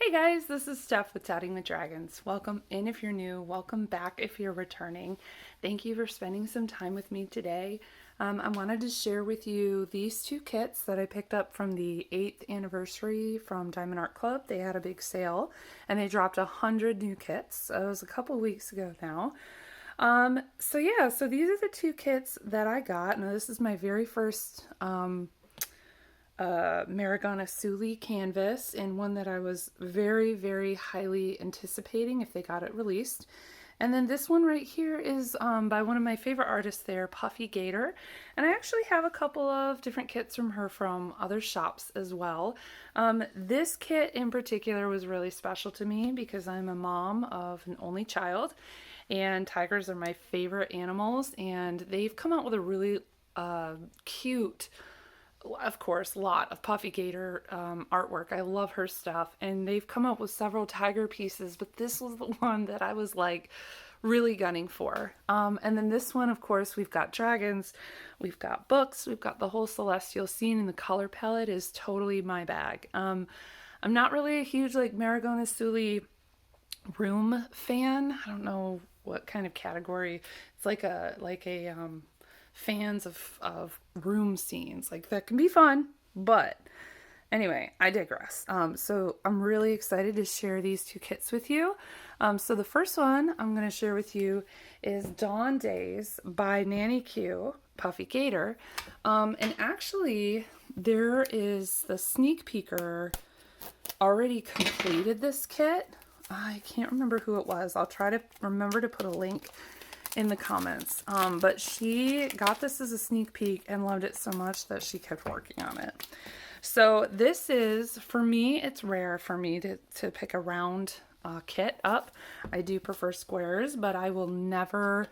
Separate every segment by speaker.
Speaker 1: Hey guys, this is Steph with Tatting with Dragons. Welcome in if you're new, welcome back if you're returning. Thank you for spending some time with me today. I wanted to share with you these two kits that I picked up from the 8th anniversary from Diamond Art Club. They had a big sale and they dropped 100 new kits. It was a couple weeks ago now. So these are the two kits that I got. Now this is my very first Marigona Suli canvas, and one that I was very, very highly anticipating if they got it released. And then this one right here is by one of my favorite artists there, PuffyGator. And I actually have a couple of different kits from her from other shops as well. This kit in particular was really special to me because I'm a mom of an only child, and tigers are my favorite animals, and they've come out with a really cute, of course, lot of PuffyGator artwork. I love her stuff, and they've come up with several tiger pieces, but this was the one that I was like really gunning for. And then this one, of course, we've got dragons, we've got books, we've got the whole celestial scene, and the color palette is totally my bag. I'm not really a huge like Marigona Suli room fan. I don't know what kind of category. It's like a fans of room scenes. Like, that can be fun, but anyway, I digress. So I'm really excited to share these two kits with you. So the first one I'm going to share with you is Dawn Days by Nanny Q, PuffyGator. And actually, there is the sneak peeker already completed this kit. I can't remember who it was. I'll try to remember to put a link in the comments, but she got this as a sneak peek and loved it so much that she kept working on it. So this is, for me, it's rare for me to pick a round kit up. I do prefer squares, but I will never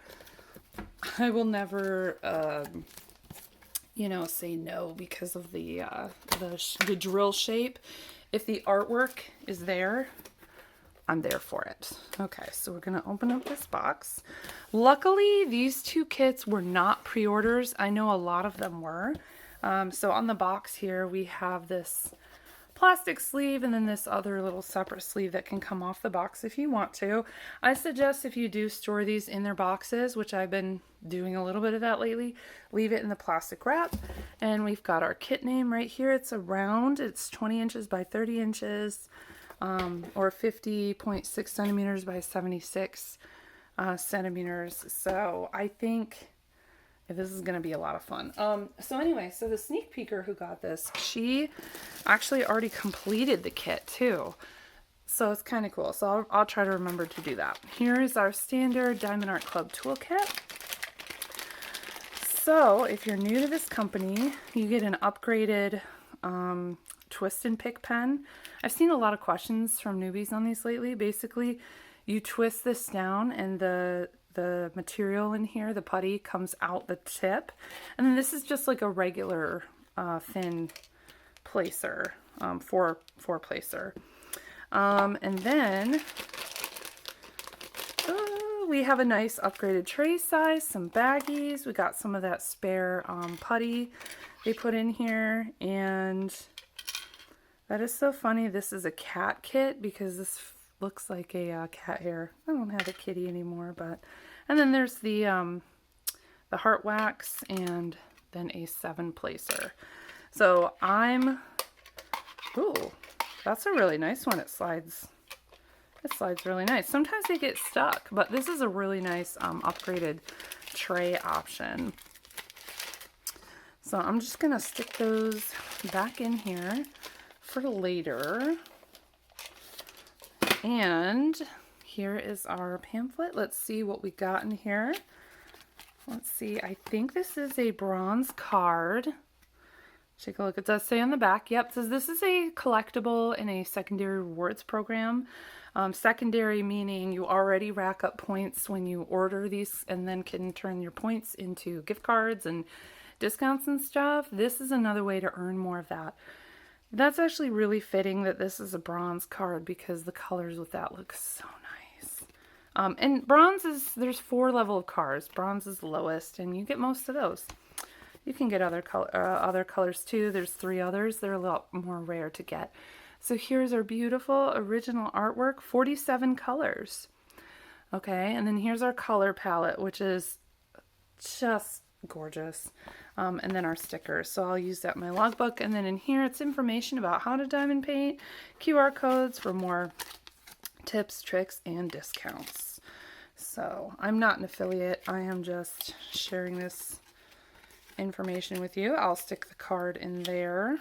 Speaker 1: you know, say no because of the drill shape. If the artwork is there, I'm there for it. Okay, so we're gonna open up this box. Luckily, these two kits were not pre-orders. I know a lot of them were. So on the box here, we have this plastic sleeve and then this other little separate sleeve that can come off the box if you want to. I suggest if you do store these in their boxes, which I've been doing a little bit of that lately, leave it in the plastic wrap. And we've got our kit name right here. It's a round, it's 20 inches by 30 inches. Or 50.6 centimeters by 76 centimeters. So I think this is going to be a lot of fun. So anyway, so the sneak peeker who got this, she actually already completed the kit too. So it's kind of cool. So I'll try to remember to do that. Here is our standard Diamond Art Club toolkit. So if you're new to this company, you get an upgraded twist and pick pen. I've seen a lot of questions from newbies on these lately. Basically, you twist this down and the material in here, the putty, comes out the tip. And then this is just like a regular thin placer, four placer. And then we have a nice upgraded tray size, some baggies. We got some of that spare putty they put in here, and that is so funny. This is a cat kit because this looks like a cat hair. I don't have a kitty anymore, but... And then there's the heart wax and then a 7 placer. So ooh, that's a really nice one. It slides really nice. Sometimes they get stuck, but this is a really nice upgraded tray option. So I'm just gonna stick those back in here for later. And here is our pamphlet. Let's see what we got in here. Let's see, I think this is a bronze card. Take a look. It does say on the back, yep, it says this is a collectible in a secondary rewards program. Secondary meaning you already rack up points when you order these and then can turn your points into gift cards and discounts and stuff. This is another way to earn more of that. That's actually really fitting that this is a bronze card because the colors with that look so nice. And bronze is, there's 4 level of cards. Bronze is the lowest, and you get most of those. You can get other colors too. There's 3 others. They're a lot more rare to get. So here's our beautiful original artwork, 47 colors. Okay, and then here's our color palette, which is just gorgeous. And then our stickers. So I'll use that in my logbook. And then in here, it's information about how to diamond paint, QR codes for more tips, tricks, and discounts. So I'm not an affiliate. I am just sharing this information with you. I'll stick the card in there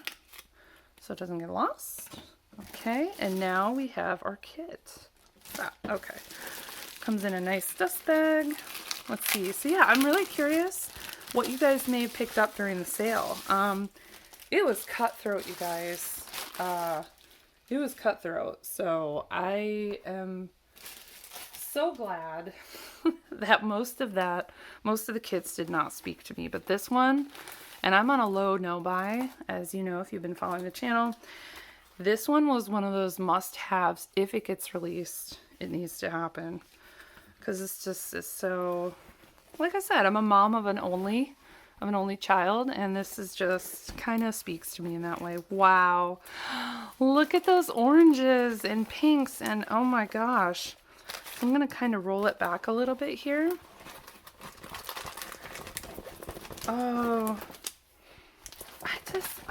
Speaker 1: so it doesn't get lost. Okay, and now we have our kit. Okay. Comes in a nice dust bag. Let's see. So yeah, I'm really curious what you guys may have picked up during the sale. It was cutthroat, you guys. It was cutthroat. So I am so glad that most of the kits did not speak to me. But this one, and I'm on a low no buy, as you know if you've been following the channel. This one was one of those must-haves. If it gets released, it needs to happen. Because it's so, like I said, I'm a mom of an only child, and this is just kind of speaks to me in that way. Wow. Look at those oranges and pinks, and oh my gosh. I'm going to kind of roll it back a little bit here. Oh,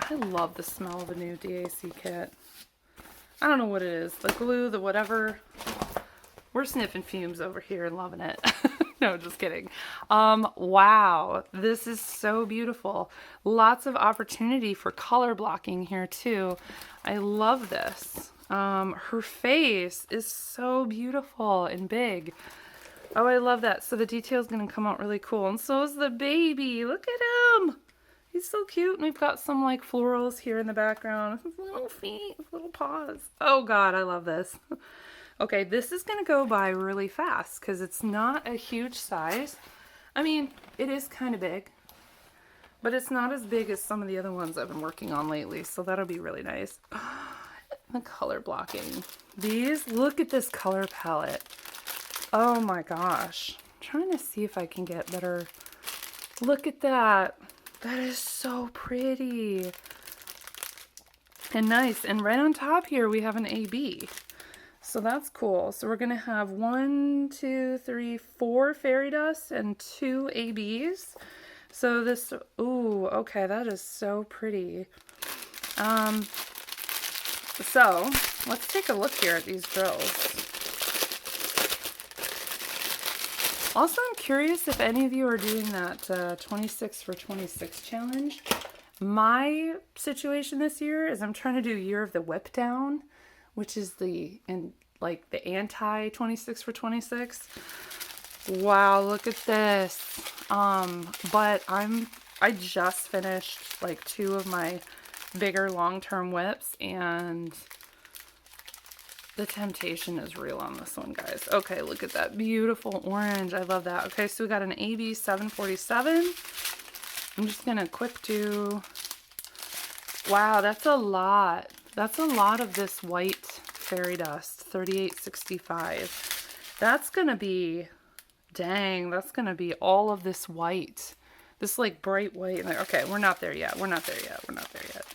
Speaker 1: I love the smell of a new DAC kit. I don't know what it is, the glue, the whatever. We're sniffing fumes over here and loving it. No, just kidding. Wow, this is so beautiful. Lots of opportunity for color blocking here too. I love this. Her face is so beautiful and big. Oh, I love that. So the detail's gonna come out really cool. And so is the baby. Look at him. He's so cute. And we've got some like florals here in the background. His little feet, his little paws. Oh God, I love this. Okay, this is gonna go by really fast because it's not a huge size. I mean, it is kind of big, but it's not as big as some of the other ones I've been working on lately. So that'll be really nice. The color blocking. These, look at this color palette. Oh my gosh. I'm trying to see if I can get better. Look at that. That is so pretty. And nice. And right on top here, we have an AB. So that's cool. So we're going to have 4 fairy dusts and 2 ABs. So this, ooh, okay, that is so pretty. So let's take a look here at these drills. Also, I'm curious if any of you are doing that 26 for 26 challenge. My situation this year is I'm trying to do Year of the Whip Down, which is the anti 26 for 26. Wow, look at this. But I just finished like 2 of my bigger long-term whips, and the temptation is real on this one, guys. Okay, look at that beautiful orange. I love that. Okay, so we got an AB 747. I'm just gonna quick do, wow, that's a lot. That's a lot of this white fairy dust, 3865. That's gonna be, dang, that's gonna be all of this white. This like bright white. Okay, we're not there yet. We're not there yet. We're not there yet.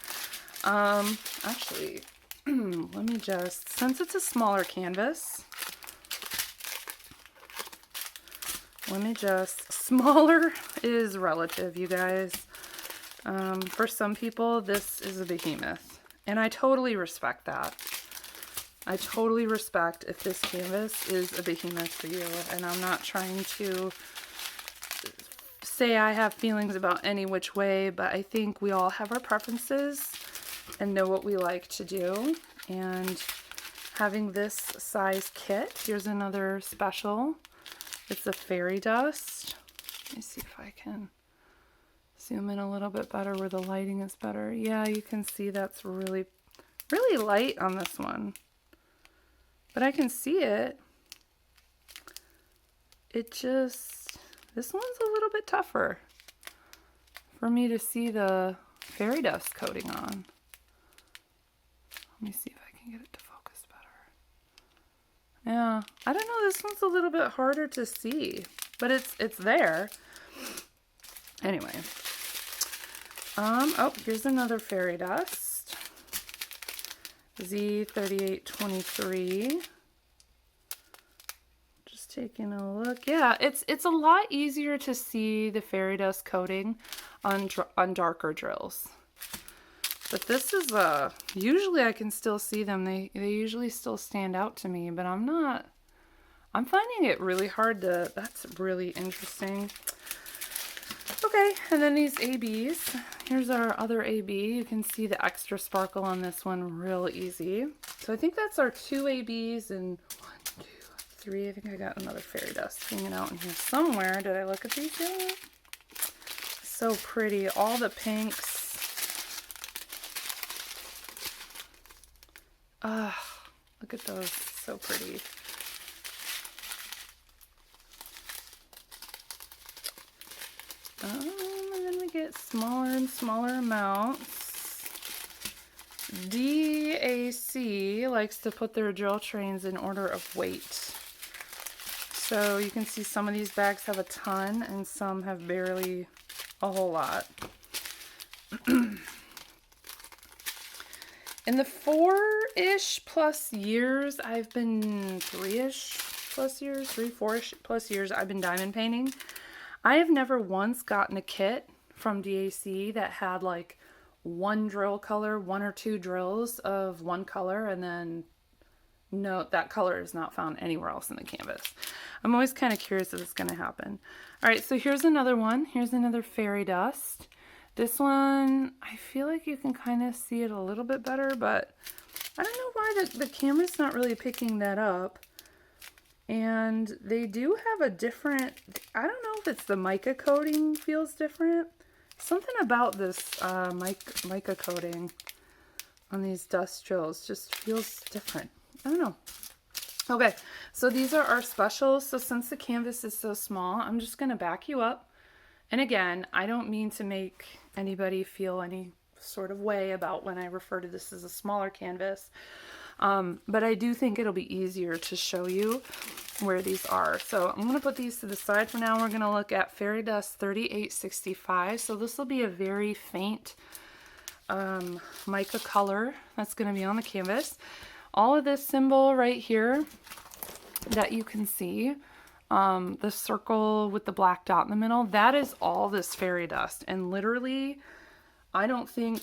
Speaker 1: Actually, let me just, since it's a smaller canvas, let me just, smaller is relative, you guys. For some people, this is a behemoth, and I totally respect that. I totally respect if this canvas is a behemoth for you, and I'm not trying to say I have feelings about any which way, but I think we all have our preferences and know what we like to do. And having this size kit, here's another special. It's a fairy dust. Let me see if I can zoom in a little bit better where the lighting is better. Yeah, you can see that's really, really light on this one. But I can see it. It just, this one's a little bit tougher for me to see the fairy dust coating on. Let me see if I can get it to focus better. Yeah, I don't know, this one's a little bit harder to see, but it's there. Anyway. Oh, here's another fairy dust. Z3823. Just taking a look. Yeah, it's a lot easier to see the fairy dust coating on darker drills. But this is usually I can still see them. They usually still stand out to me, but I'm finding it really hard to, that's really interesting. Okay, and then these ABs. Here's our other AB. You can see the extra sparkle on this one real easy. So I think that's our 2 ABs and 1, 2, 3. I think I got another fairy dust hanging out in here somewhere. Did I look at these yet? So pretty. All the pinks. Look at those. So pretty. And then we get smaller and smaller amounts. DAC likes to put their drill trains in order of weight. So you can see some of these bags have a ton and some have barely a whole lot. In the 4-ish plus years, I've been 3-ish plus years, 4-ish plus years, I've been diamond painting. I have never once gotten a kit from DAC that had like one drill color, 1 or 2 drills of one color, and then no, that color is not found anywhere else in the canvas. I'm always kind of curious if it's going to happen. All right, so here's another one. Here's another fairy dust. This one, I feel like you can kind of see it a little bit better, but I don't know why the camera's not really picking that up. And they do have a different, I don't know if it's the mica coating feels different. Something about this mica coating on these dust drills just feels different. I don't know. Okay, so these are our specials. So since the canvas is so small, I'm just going to back you up. And again, I don't mean to make anybody feel any sort of way about when I refer to this as a smaller canvas. But I do think it'll be easier to show you where these are. So I'm going to put these to the side for now. We're going to look at Fairy Dust 3865. So this will be a very faint mica color that's going to be on the canvas. All of this symbol right here that you can see, the circle with the black dot in the middle, that is all this fairy dust. And literally, I don't think,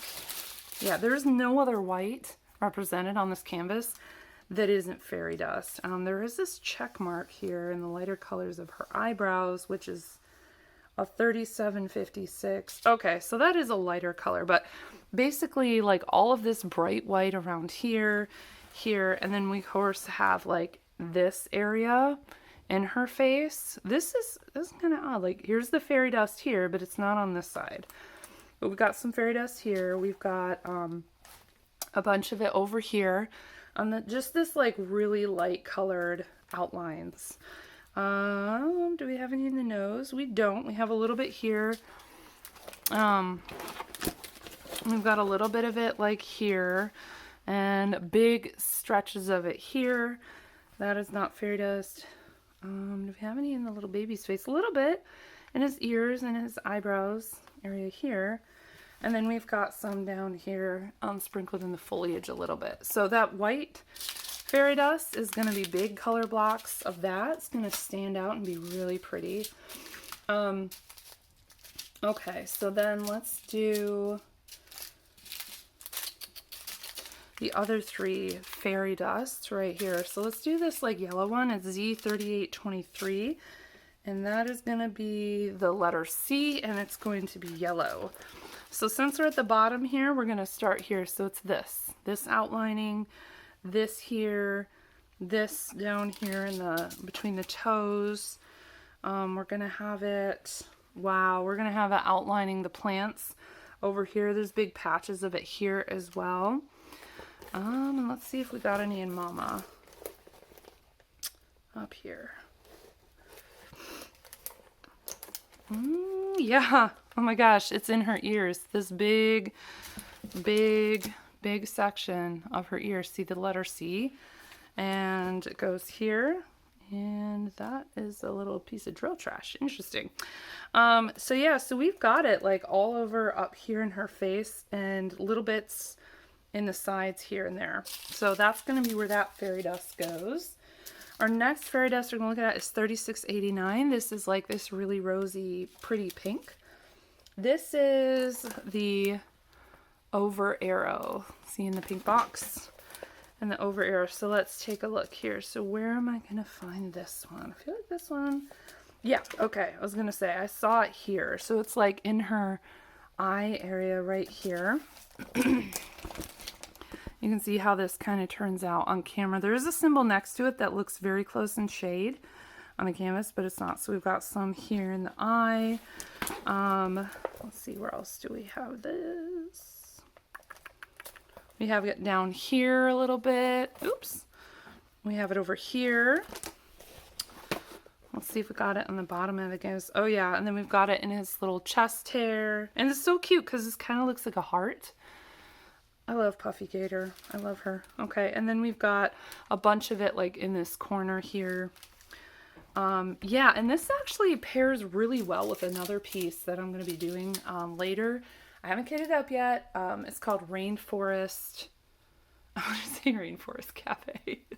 Speaker 1: yeah, there's no other white represented on this canvas that isn't fairy dust. There is this check mark here in the lighter colors of her eyebrows, which is a 3756. Okay, so that is a lighter color, but basically like all of this bright white around here, and then we of course have like this area in her face. This is kind of odd. Like here's the fairy dust here, but it's not on this side. But we've got some fairy dust here. We've got a bunch of it over here on just this like really light colored outlines. Do we have any in the nose? We don't. We have a little bit here. We've got a little bit of it like here and big stretches of it here. That is not fairy dust. Do we have any in the little baby's face? A little bit in his ears and his eyebrows area here. And then we've got some down here sprinkled in the foliage a little bit. So that white fairy dust is going to be big color blocks of that. It's going to stand out and be really pretty. Okay, so then let's do the other 3 fairy dusts right here. So let's do this like yellow one. It's Z3823. And that is going to be the letter C, and it's going to be yellow. So since we're at the bottom here, we're going to start here. So it's this outlining, this here, this down here in between the toes. We're going to have it, wow, we're going to have it outlining the plants over here. There's big patches of it here as well. And let's see if we got any in Mama up here. Yeah. Oh my gosh, it's in her ears. This big section of her ear. See the letter C? And it goes here. And that is a little piece of drill trash. Interesting. So yeah, so we've got it like all over up here in her face and little bits in the sides here and there. So that's going to be where that fairy dust goes. Our next fairy dust we're going to look at is $36.89. This is like this really rosy, pretty pink. This is the over arrow. See in the pink box? And the over arrow. So let's take a look here. So where am I going to find this one? I feel like this one. Yeah, okay. I was going to say, I saw it here. So it's like in her eye area right here. You can see how this kind of turns out on camera. There is a symbol next to it that looks very close in shade on the canvas, but it's not. So we've got some here in the eye. Let's see, where else do we have this? We have it down here a little bit. Oops. We have it over here. Let's see if we got it on the bottom of it goes. Oh yeah, and then we've got it in his little chest hair. And it's so cute because this kind of looks like a heart. I love PuffyGator. I love her. Okay, and then we've got a bunch of it like in this corner here. Yeah, and this actually pairs really well with another piece that I'm going to be doing later. I haven't kitted up yet. It's called Rainforest. I want to say Rainforest Cafe. It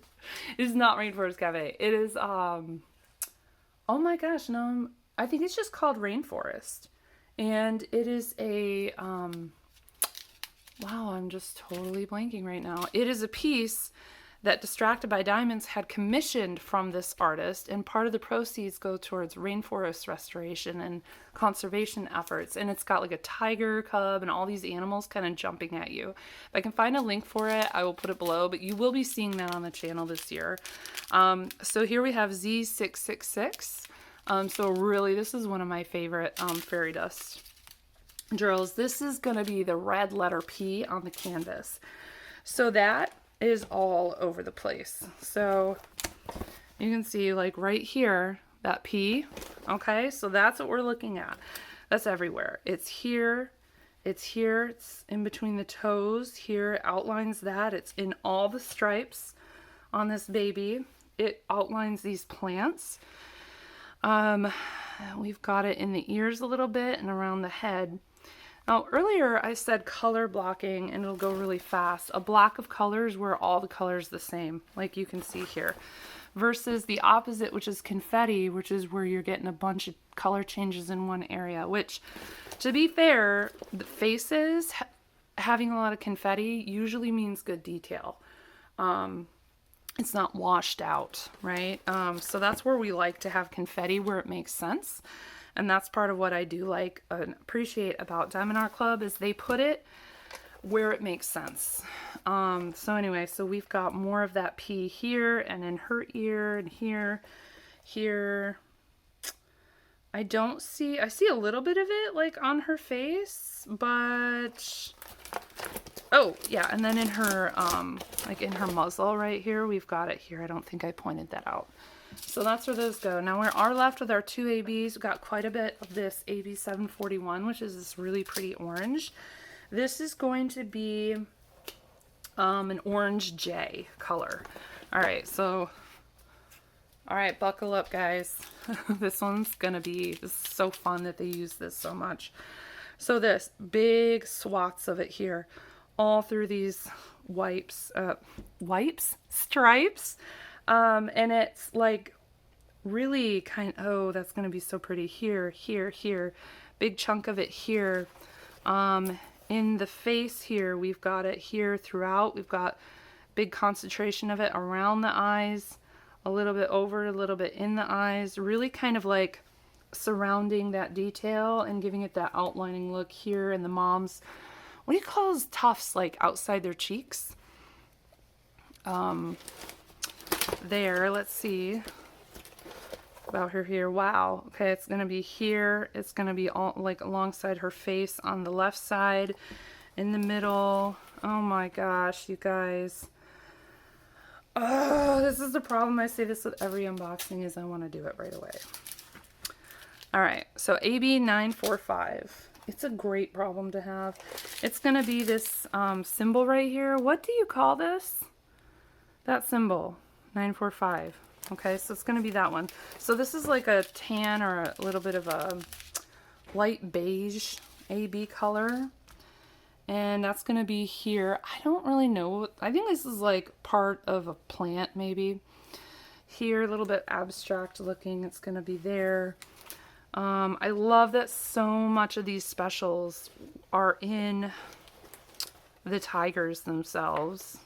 Speaker 1: is not Rainforest Cafe. It is, oh my gosh, no, I think it's just called Rainforest. And it is a, wow, I'm just totally blanking right now. It is a piece that Distracted by Diamonds had commissioned from this artist, and part of the proceeds go towards rainforest restoration and conservation efforts. And it's got like a tiger cub and all these animals kind of jumping at you. If I can find a link for it, I will put it below, but you will be seeing that on the channel this year. So here we have Z666. So really, this is one of my favorite fairy dust drills. This is going to be the red letter P on the canvas. So that is all over the place. So you can see like right here, that P. Okay, so that's what we're looking at. That's everywhere. It's here. It's here. It's in between the toes. Here it outlines that. It's in all the stripes on this baby. It outlines these plants. We've got it in the ears a little bit and around the head. Now, earlier I said color blocking and it'll go really fast. A block of colors where all the colors the same, like you can see here. Versus the opposite, which is confetti, which is where you're getting a bunch of color changes in one area. Which, to be fair, the faces having a lot of confetti usually means good detail. It's not washed out, right? So that's where we like to have confetti where it makes sense. And that's part of what I do like and appreciate about Diamond Art Club is they put it where it makes sense. So anyway, so we've got more of that P here and in her ear and here. I see a little bit of it like on her face, but oh yeah, and then in her like in her muzzle right here, we've got it here. I don't think I pointed that out. So that's where those go. Now we are left with our two ABs. We've got quite a bit of this AB 741, which is this really pretty orange. This is going to be an orange J color. All right, buckle up, guys. This one's gonna be, this is so fun that they use this so much. So this big swaths of it here, all through these stripes. And it's like really oh, that's going to be so pretty here, big chunk of it here. In the face here, we've got it here throughout. We've got big concentration of it around the eyes, a little bit over, a little bit in the eyes, really kind of like surrounding that detail and giving it that outlining look here. And the mom's, what do you call those tufts, like outside their cheeks? There, let's see about her here. Wow. Okay, it's gonna be here. It's gonna be all like alongside her face on the left side, in the middle. Oh my gosh, you guys. Oh, this is the problem. I say this with every unboxing is I want to do it right away. All right, so AB 945. It's a great problem to have. It's gonna be this symbol right here. What do you call this? That symbol. 945. Okay, so it's going to be that one. So this is like a tan or a little bit of a light beige AB color. and that's going to be here. I don't really know. I think this is like part of a plant maybe. Here, a little bit abstract looking. It's going to be there. I love that so much of these specials are in the tigers themselves.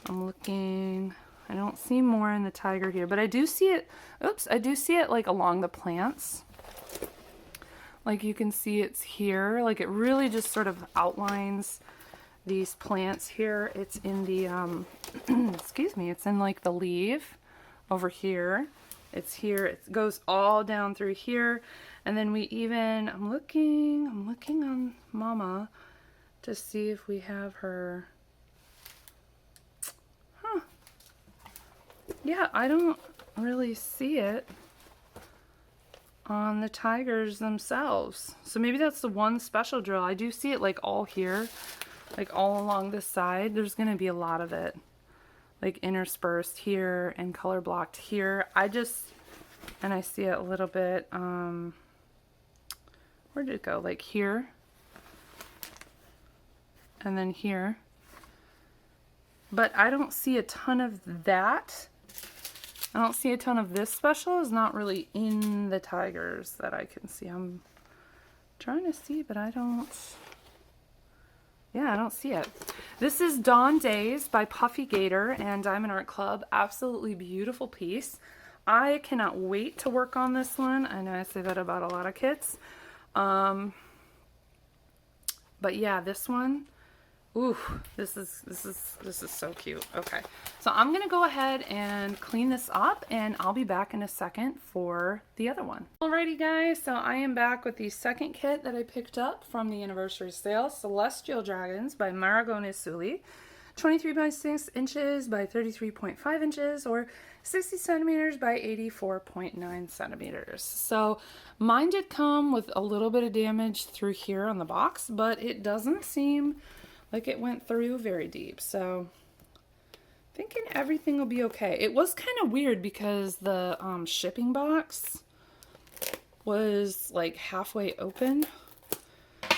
Speaker 1: I'm looking. I don't see more in the tiger here, but I do see it. Oops, I do see it like along the plants. Like you can see it's here. Like it really just sort of outlines these plants here. It's in the, excuse me, it's in like the leaf over here. It's here. It goes all down through here. And then we even, I'm looking on Mama to see if we have her. Huh. Yeah, I don't really see it on the tigers themselves. So maybe that's the one special drill. I do see it like all here, like all along this side. There's going to be a lot of it, like interspersed here and color blocked here. And I see it a little bit, where did it go? Like here, and then here. But I don't see a ton of that. I don't see a ton of this special. Is not really in the tigers that I can see. I'm trying to see, but I don't. Yeah, I don't see it. This is Dawn Days by PuffyGator and Diamond Art Club. Absolutely beautiful piece. I cannot wait to work on this one. I know I say that about a lot of kits. But yeah, this one. Ooh, this is so cute. Okay, so I'm gonna go ahead and clean this up, and I'll be back in a second for the other one. Alrighty, guys. So I am back with the second kit that I picked up from the anniversary sale, Celestial Dragons by Marigona Suli, 23 by 6 inches by 33.5 inches, or 60 centimeters by 84.9 centimeters. So mine did come with a little bit of damage through here on the box, but it doesn't seem like it went through very deep, so thinking everything will be okay. It was kind of weird because the shipping box was like halfway open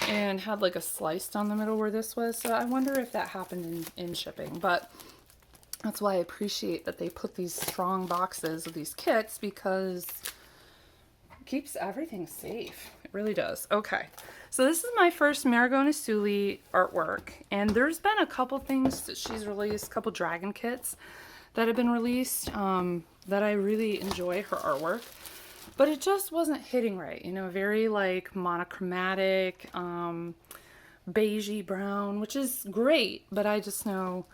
Speaker 1: and had like a slice down the middle where this was, so I wonder if that happened in shipping. But that's why I appreciate that they put these strong boxes of these kits, because it keeps everything safe. It really does. Okay. So this is my first Marigona Suli artwork, and there's been a couple things that she's released, a couple dragon kits that have been released that I really enjoy her artwork, but it just wasn't hitting right, you know, very like monochromatic, beigey brown, which is great, but I just know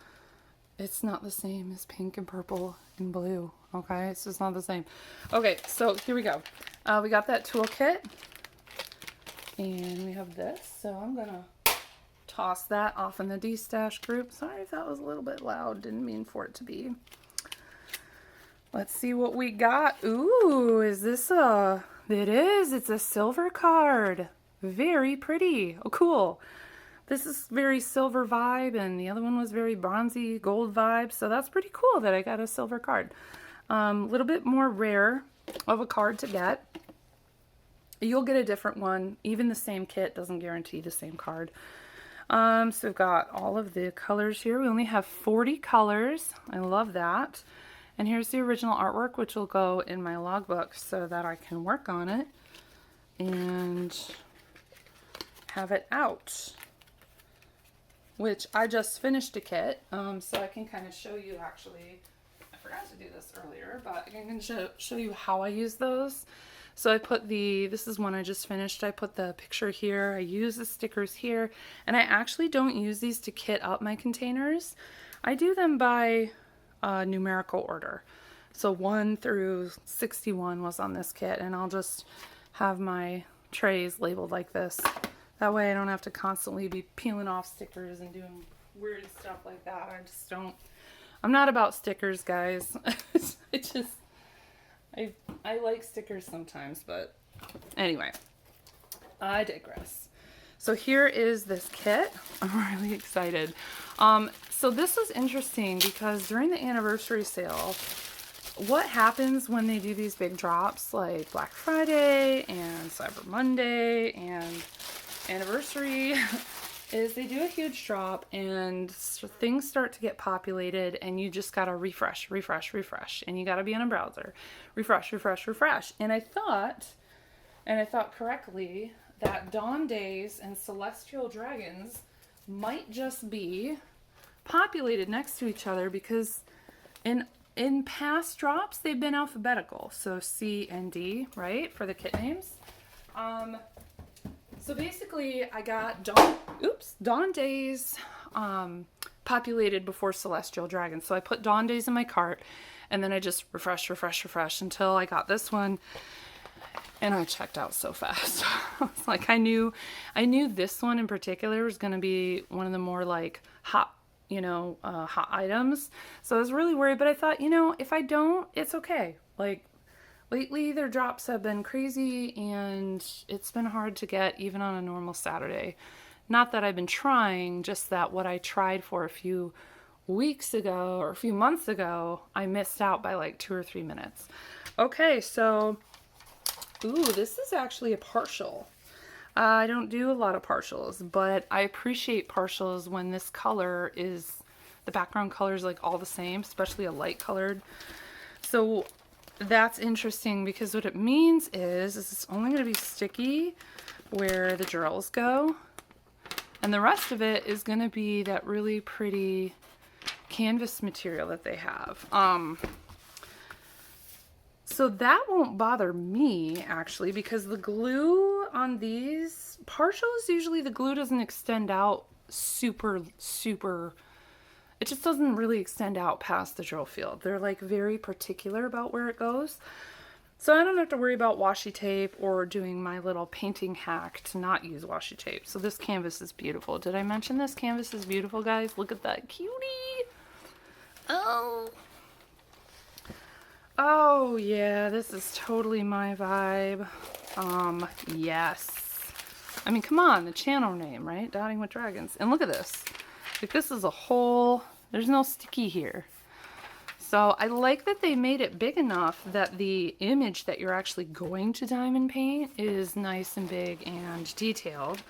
Speaker 1: it's not the same as pink and purple and blue, okay? It's just not the same. Okay, so here we go. We got that toolkit. And we have this, so I'm gonna toss that off in the D-stash group. Sorry if that was a little bit loud, didn't mean for it to be. Let's see what we got. Ooh, is this a, it is, it's a silver card. Very pretty. Oh, cool. This is very silver vibe, and the other one was very bronzy gold vibe, so that's pretty cool that I got a silver card. A little bit more rare of a card to get. You'll get a different one. Even the same kit doesn't guarantee the same card. So we've got all of the colors here. We only have 40 colors. I love that. And here's the original artwork, which will go in my logbook so that I can work on it and have it out. Which I just finished a kit, so I can kind of show you actually. I forgot to do this earlier, but I can show you how I use those. So I put this is one I just finished. I put the picture here. I use the stickers here. And I actually don't use these to kit up my containers. I do them by numerical order. So 1 through 61 was on this kit. And I'll just have my trays labeled like this. That way I don't have to constantly be peeling off stickers and doing weird stuff like that. I just don't. I'm not about stickers, guys. I like stickers sometimes, but anyway, I digress. So here is this kit. I'm really excited. So this was interesting because during the anniversary sale, what happens when they do these big drops like Black Friday and Cyber Monday and anniversary is they do a huge drop and things start to get populated and you just gotta refresh, refresh, refresh. And you gotta be on a browser. Refresh, refresh, refresh. And I thought correctly, that Dawn Days and Celestial Dragons might just be populated next to each other because in past drops they've been alphabetical. So C and D, right, for the kit names. So basically I got Dawn Days populated before Celestial Dragons. So I put Dawn Days in my cart and then I just refresh, refresh, refresh until I got this one. And I checked out so fast. It's like I knew this one in particular was going to be one of the more like hot, hot items. So I was really worried, but I thought, if I don't, it's okay. Like lately their drops have been crazy and it's been hard to get even on a normal Saturday. Not that I've been trying, just that what I tried for a few weeks ago or a few months ago, I missed out by like 2 or 3 minutes. Okay, so ooh, this is actually a partial. I don't do a lot of partials, but I appreciate partials when this color is, the background color is like all the same, especially a light colored. So that's interesting because what it means is it's only going to be sticky where the drills go. And the rest of it is going to be that really pretty canvas material that they have. So that won't bother me actually because the glue on these partials, usually the glue doesn't extend out super, it just doesn't really extend out past the drill field. They're like very particular about where it goes. So I don't have to worry about washi tape or doing my little painting hack to not use washi tape. So this canvas is beautiful. Did I mention this canvas is beautiful, guys? Look at that cutie. Oh yeah, this is totally my vibe. Yes. I mean, come on, the channel name, right? Dotting with Dragons. And look at this. Like this is a whole, there's no sticky here. So I like that they made it big enough that the image that you're actually going to diamond paint is nice and big and detailed.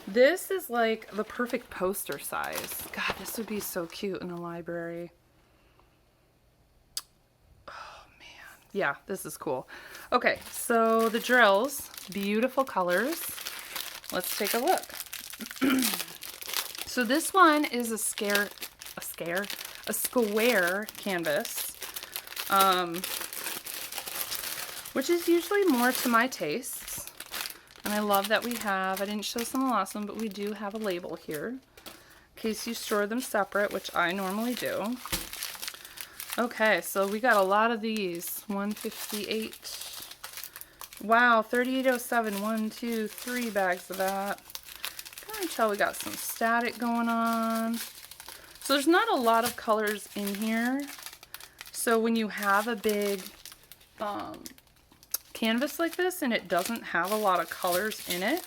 Speaker 1: This is like the perfect poster size. God, this would be so cute in a library. Yeah, this is cool. Okay, so the drills, beautiful colors. Let's take a look. So this one is a square canvas, which is usually more to my tastes. And I love that we have, I didn't show some of the last one, but we do have a label here in case you store them separate, which I normally do. Okay, so we got a lot of these. 158. Wow, 3807. 1, 2, 3 bags of that. I can tell we got some static going on. So there's not a lot of colors in here. So when you have a big canvas like this and it doesn't have a lot of colors in it,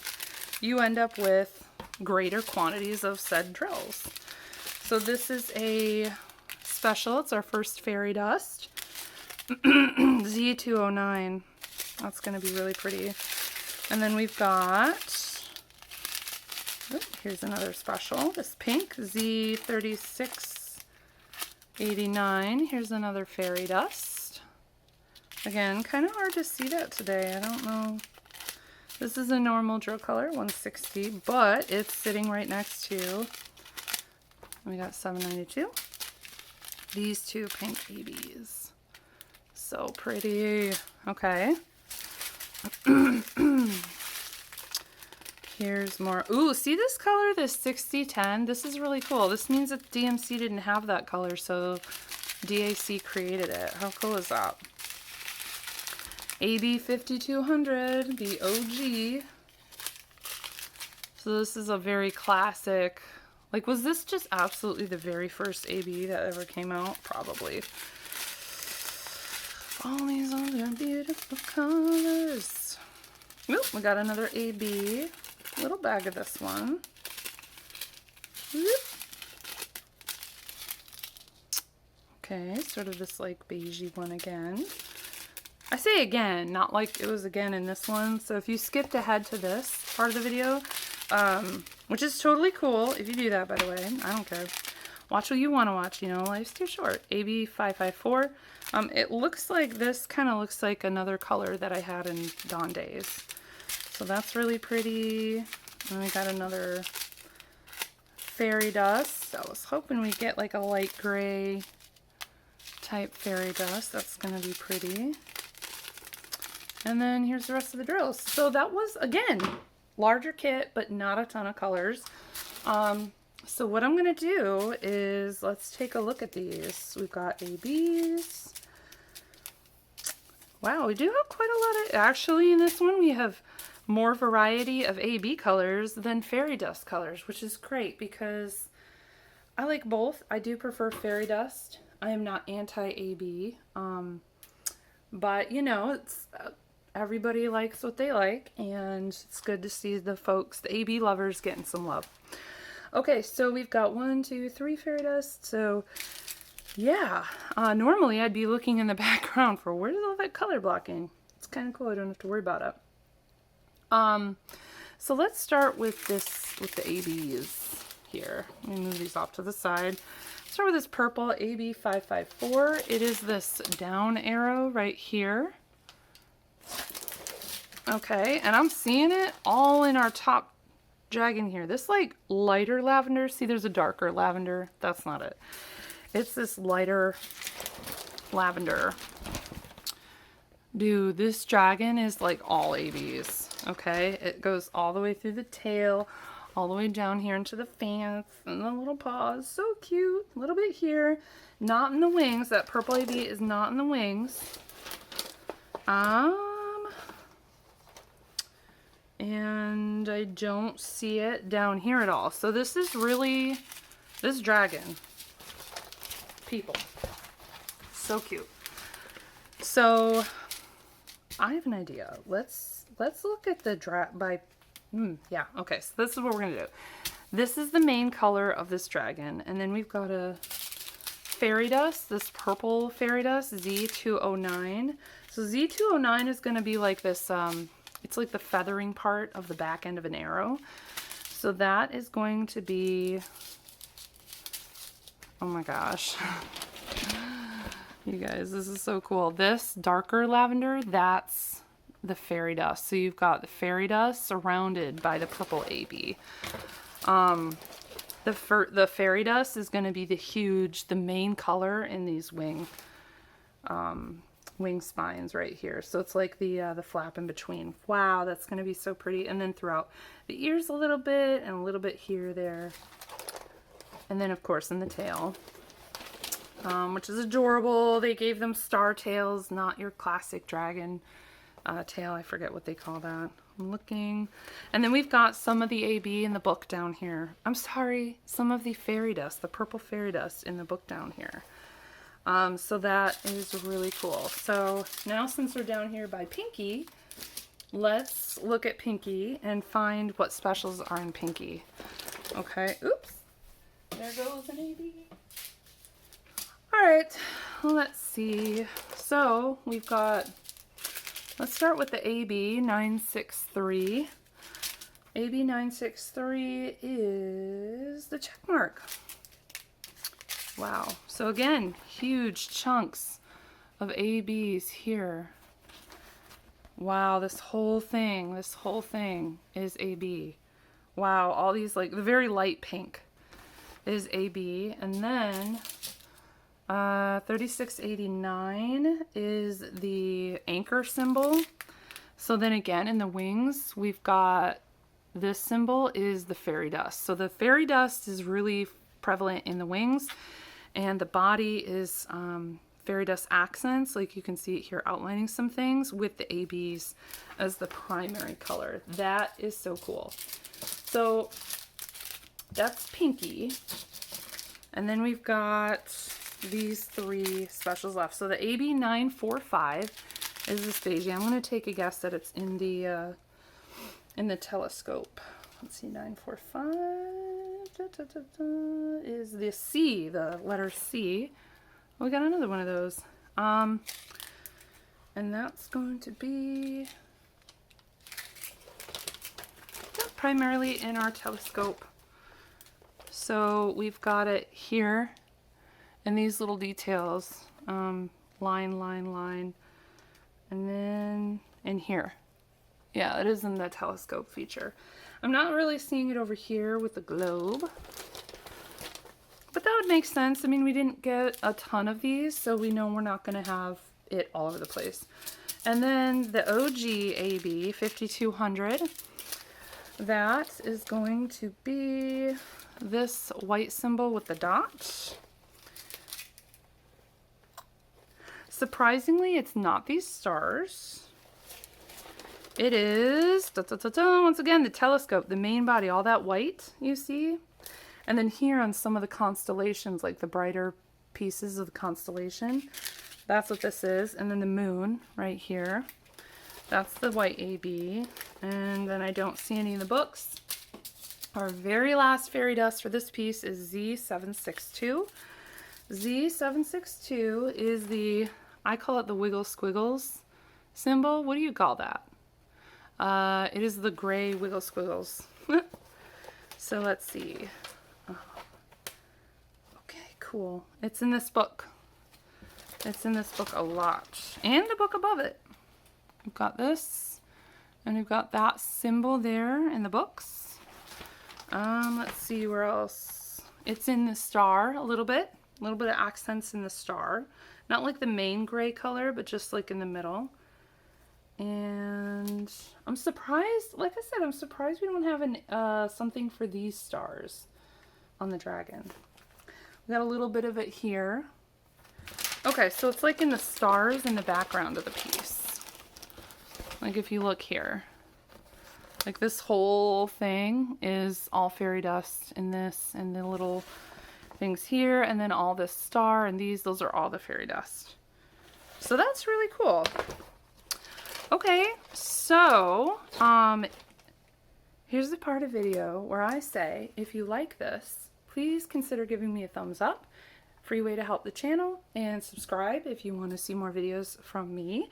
Speaker 1: you end up with greater quantities of said drills. So this is a special. It's our first fairy dust. Z209. That's going to be really pretty. And then we've got, oh, here's another special. This pink, Z3689. Here's another fairy dust. Again, kind of hard to see that today. I don't know. This is a normal drill color, 160, but it's sitting right next to, we got 792. These two pink ABs. So pretty. Okay. Here's more. Ooh, see this color, this 6010? This is really cool. This means that DMC didn't have that color, so DAC created it. How cool is that? AB 5200, the OG. So this is a very classic. Like, was this just absolutely the very first AB that ever came out? Probably. All these other beautiful colors. Oop, we got another AB. Little bag of this one. Oop. Okay, sort of this like beigey one again. I say again, not like it was again in this one. So if you skipped ahead to this part of the video, which is totally cool if you do that, by the way. I don't care. Watch what you want to watch, you know, life's too short. AB554. It looks like this kind of looks like another color that I had in Dawn Days. So that's really pretty. And we got another fairy dust. I was hoping we'd get like a light gray type fairy dust. That's going to be pretty. And then here's the rest of the drills. So that was, again, larger kit, but not a ton of colors. So what I'm going to do is, let's take a look at these. We've got ABs. Wow, we do have quite a lot of, actually in this one we have more variety of AB colors than fairy dust colors, which is great because I like both. I do prefer fairy dust. I am not anti-AB, but you know, it's everybody likes what they like, and it's good to see the folks, the AB lovers, getting some love. Okay, so we've got 1, 2, 3 fairy dust. So yeah, normally I'd be looking in the background for where's all that color blocking. It's kind of cool. I don't have to worry about it. So let's start with this, with the ABs here. Let me move these off to the side. Start with this purple AB554. It is this down arrow right here. Okay, and I'm seeing it all in our top dragon here. This like lighter lavender. See, there's a darker lavender. That's not it. It's this lighter lavender. Dude, this dragon is like all ABs. Okay, it goes all the way through the tail, all the way down here into the fans and the little paws. So cute. A little bit here. Not in the wings. That purple AB is not in the wings. And I don't see it down here at all. So this is really, this dragon, people, so cute. So I have an idea. Let's look at the yeah, okay, so this is what we're gonna do. This is the main color of this dragon, and then we've got a fairy dust, this purple fairy dust, Z209. So Z209 is gonna be like this, it's like the feathering part of the back end of an arrow. So that is going to be, oh my gosh. You guys, this is so cool. This darker lavender, that's the fairy dust. So you've got the fairy dust surrounded by the purple AB. The fairy dust is going to be the main color in these wing spines right here. So it's like the flap in between. Wow, that's going to be so pretty. And then throughout the ears a little bit, and a little bit here, there. And then of course in the tail, which is adorable. They gave them star tails, not your classic dragon tail. I forget what they call that. I'm looking. And then we've got some of the AB in the book down here. I'm sorry, some of the fairy dust, the purple fairy dust in the book down here. So that is really cool. So now since we're down here by Pinky, let's look at Pinky and find what specials are in Pinky. Okay, oops. There goes an AB. Alright, let's see. So we've got, let's start with the AB963. AB963 is the check mark. Wow. So again, huge chunks of ABs here. Wow, this whole thing is AB. Wow, all these, like the very light pink is AB. And then 3689 is the anchor symbol. So then again, in the wings, we've got this symbol is the fairy dust. So the fairy dust is really prevalent in the wings, and the body is fairy dust accents, like you can see it here outlining some things, with the ABs as the primary color. That is so cool. So that's Pinky. And then we've got these three specials left. So the AB945 is this beige. I'm going to take a guess that it's in the telescope. Let's see, 945 is the C, the letter C. We got another one of those. And that's going to be primarily in our telescope So we've got it here and these little details, line, line, line, and then in here. Yeah, it is in the telescope feature. I'm not really seeing it over here with the globe, but that would make sense. I mean, we didn't get a ton of these, so we know we're not going to have it all over the place. And then the OG AB 5200, that is going to be this white symbol with the dot. Surprisingly, it's not these stars. It is, once again, the telescope, the main body, all that white you see. And then here on some of the constellations, like the brighter pieces of the constellation, that's what this is. And then the moon right here, that's the white AB. And then I don't see any in the books. Our very last fairy dust for this piece is Z762. Z762 is the, I call it the wiggle squiggles symbol. What do you call that? It is the gray wiggle squiggles. So let's see. Okay, cool. It's in this book. It's in this book a lot. And the book above it. We've got this. And we've got that symbol there in the books. Let's see where else. It's in the star a little bit. A little bit of accents in the star. Not like the main gray color, but just like in the middle. And I'm surprised, like I said, I'm surprised we don't have an, something for these stars on the dragon. We got a little bit of it here. Okay, so it's like in the stars in the background of the piece. Like if you look here. Like this whole thing is all fairy dust in this, and the little things here, and then all this star, and those are all the fairy dust. So that's really cool. Okay, so here's the part of video where I say, if you like this, please consider giving me a thumbs up. Free way to help the channel, and subscribe if you want to see more videos from me.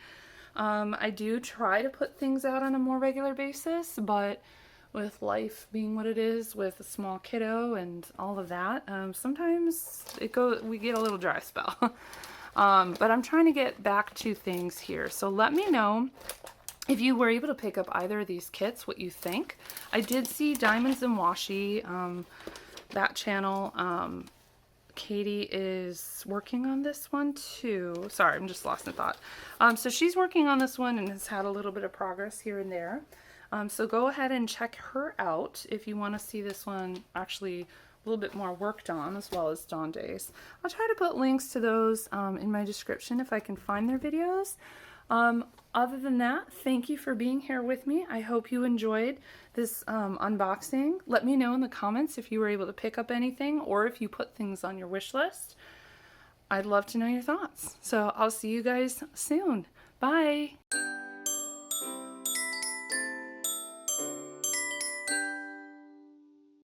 Speaker 1: I do try to put things out on a more regular basis, but with life being what it is, with a small kiddo and all of that, sometimes we get a little dry spell. But I'm trying to get back to things here. So let me know if you were able to pick up either of these kits, what you think. I did see Diamonds and Washi, that channel. Katie is working on this one too. Sorry, I'm just lost in thought. So she's working on this one and has had a little bit of progress here and there. So go ahead and check her out if you want to see this one actually a little bit more worked on, as well as Dawn Days. I'll try to put links to those in my description if I can find their videos. Other than that, thank you for being here with me. I hope you enjoyed this unboxing. Let me know in the comments if you were able to pick up anything or if you put things on your wish list. I'd love to know your thoughts. So I'll see you guys soon. Bye!